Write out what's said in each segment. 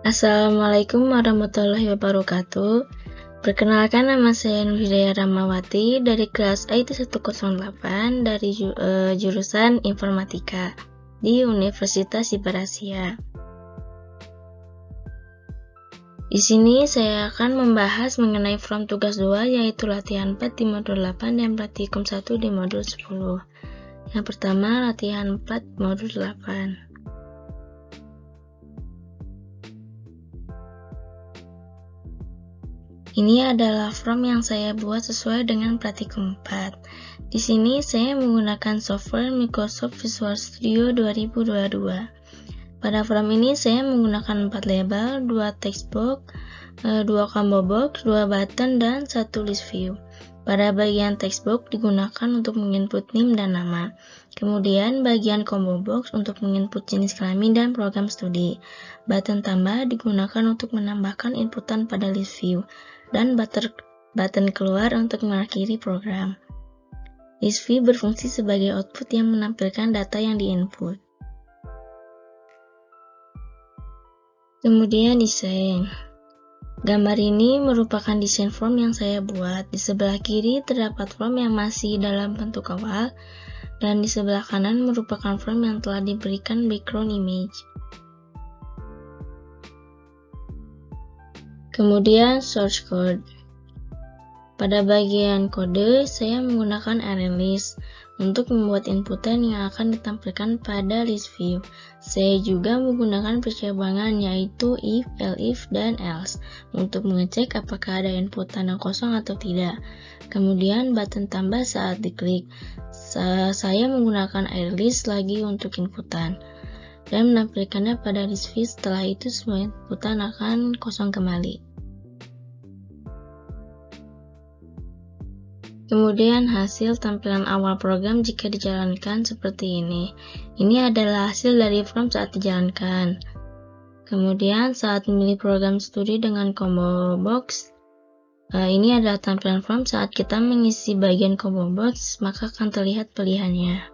Assalamualaikum warahmatullahi wabarakatuh. Perkenalkan, nama saya Nur Hidayah Ramawati dari kelas IT 108 dari jurusan Informatika di Universitas Sibarasia. Di sini saya akan membahas mengenai form tugas 2, yaitu latihan 4 di modul 8 dan praktikum 1 di modul 10. Yang pertama, latihan 4 modul 8. Ini adalah form yang saya buat sesuai dengan praktikum 4. Di sini saya menggunakan software Microsoft Visual Studio 2022. Pada form ini saya menggunakan 4 label, 2 text box, 2 combo box, 2 button, dan 1 list view. Pada bagian text box digunakan untuk menginput NIM dan nama. Kemudian bagian combo box untuk menginput jenis kelamin dan program studi. Button tambah digunakan untuk menambahkan inputan pada list view. Dan button keluar untuk mengakhiri program. List view berfungsi sebagai output yang menampilkan data yang diinput. Kemudian desain. Gambar ini merupakan desain form yang saya buat. Di sebelah kiri terdapat form yang masih dalam bentuk awal, dan di sebelah kanan merupakan form yang telah diberikan background image. Kemudian source code. Pada bagian kode, saya menggunakan array list untuk membuat inputan yang akan ditampilkan pada list view. Saya juga menggunakan percabangan, yaitu if, elif, dan else untuk mengecek apakah ada inputan yang kosong atau tidak. Kemudian button tambah saat diklik. Saya menggunakan array list lagi untuk inputan dan menampilkannya pada list view. Setelah itu semua inputan akan kosong kembali. Kemudian hasil tampilan awal program jika dijalankan seperti ini. Ini adalah hasil dari form saat dijalankan. Kemudian saat memilih program studi dengan combo box, ini adalah tampilan form saat kita mengisi bagian combo box, maka akan terlihat pilihannya.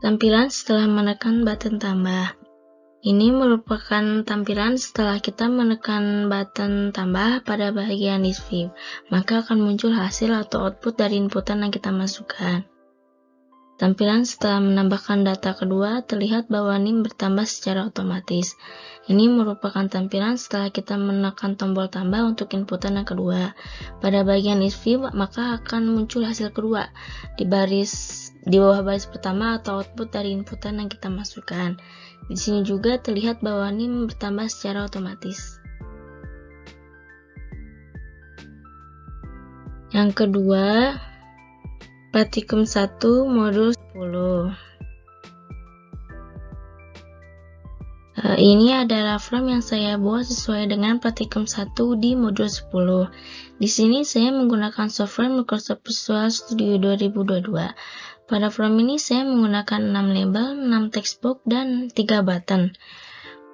Tampilan setelah menekan button tambah. Ini merupakan tampilan setelah kita menekan button tambah pada bagian list view, maka akan muncul hasil atau output dari inputan yang kita masukkan. Tampilan setelah menambahkan data kedua, terlihat bahwa NIM bertambah secara otomatis. Ini merupakan tampilan setelah kita menekan tombol tambah untuk inputan yang kedua. Pada bagian list view, maka akan muncul hasil kedua di bawah baris pertama atau output dari inputan yang kita masukkan. Di sini juga terlihat bahwa NIM bertambah secara otomatis. Yang kedua, praktikum 1 modul 10. Ini adalah form yang saya buat sesuai dengan praktikum 1 di modul 10. Di sini saya menggunakan software Microsoft Visual Studio 2022. Pada form ini saya menggunakan 6 label, 6 text box, dan 3 button.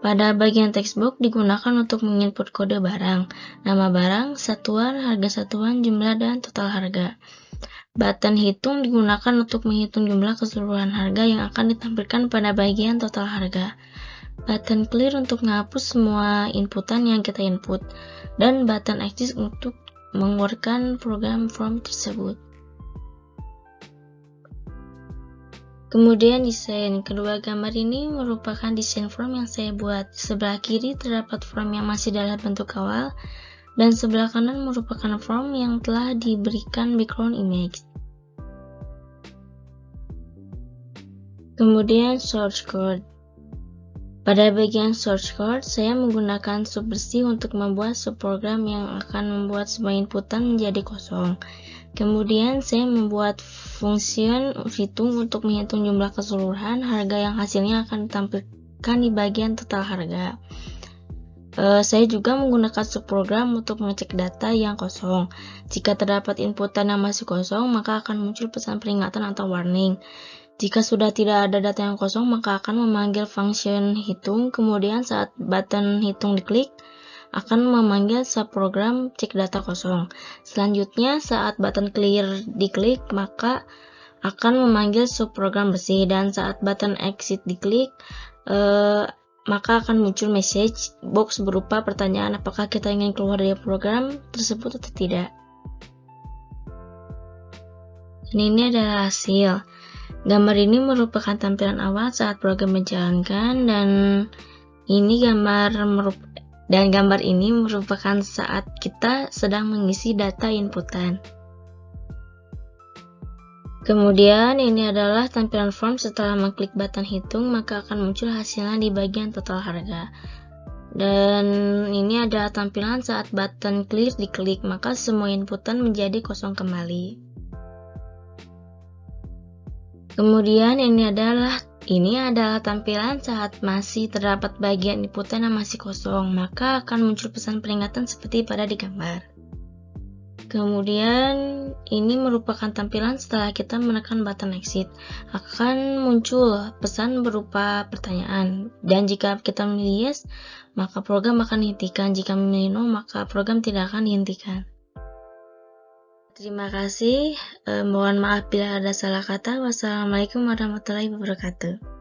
Pada bagian text box digunakan untuk menginput kode barang, nama barang, satuan, harga satuan, jumlah, dan total harga. Button hitung digunakan untuk menghitung jumlah keseluruhan harga yang akan ditampilkan pada bagian total harga. Button clear untuk menghapus semua inputan yang kita input, dan button exit untuk mengeluarkan program form tersebut. Kemudian desain. Kedua gambar ini merupakan desain form yang saya buat. Sebelah kiri terdapat form yang masih dalam bentuk awal, dan sebelah kanan merupakan form yang telah diberikan background image. Kemudian source code. Pada bagian source code, saya menggunakan sub bersih untuk membuat subprogram yang akan membuat semua inputan menjadi kosong. Kemudian saya membuat function hitung untuk menghitung jumlah keseluruhan harga yang hasilnya akan ditampilkan di bagian total harga. Saya juga menggunakan subprogram untuk mengecek data yang kosong. Jika terdapat inputan yang masih kosong, maka akan muncul pesan peringatan atau warning. Jika sudah tidak ada data yang kosong, maka akan memanggil function hitung. Kemudian saat button hitung diklik, akan memanggil subprogram cek data kosong. Selanjutnya, saat button clear diklik, maka akan memanggil subprogram bersih, dan saat button exit diklik, maka akan muncul message box berupa pertanyaan apakah kita ingin keluar dari program tersebut atau tidak. Dan ini adalah hasil. Gambar ini merupakan tampilan awal saat program menjalankan, dan gambar ini merupakan saat kita sedang mengisi data inputan. Kemudian ini adalah tampilan form setelah mengklik button hitung, maka akan muncul hasilnya di bagian total harga. Dan ini adalah tampilan saat button clear diklik, maka semua inputan menjadi kosong kembali. Kemudian ini adalah tampilan saat masih terdapat bagian inputan yang masih kosong, maka akan muncul pesan peringatan seperti pada di gambar. Kemudian ini merupakan tampilan setelah kita menekan button exit. Akan muncul pesan berupa pertanyaan, dan jika kita memilih yes, maka program akan dihentikan. Jika memilih no, maka program tidak akan dihentikan. Terima kasih. Mohon maaf bila ada salah kata. Wassalamualaikum warahmatullahi wabarakatuh.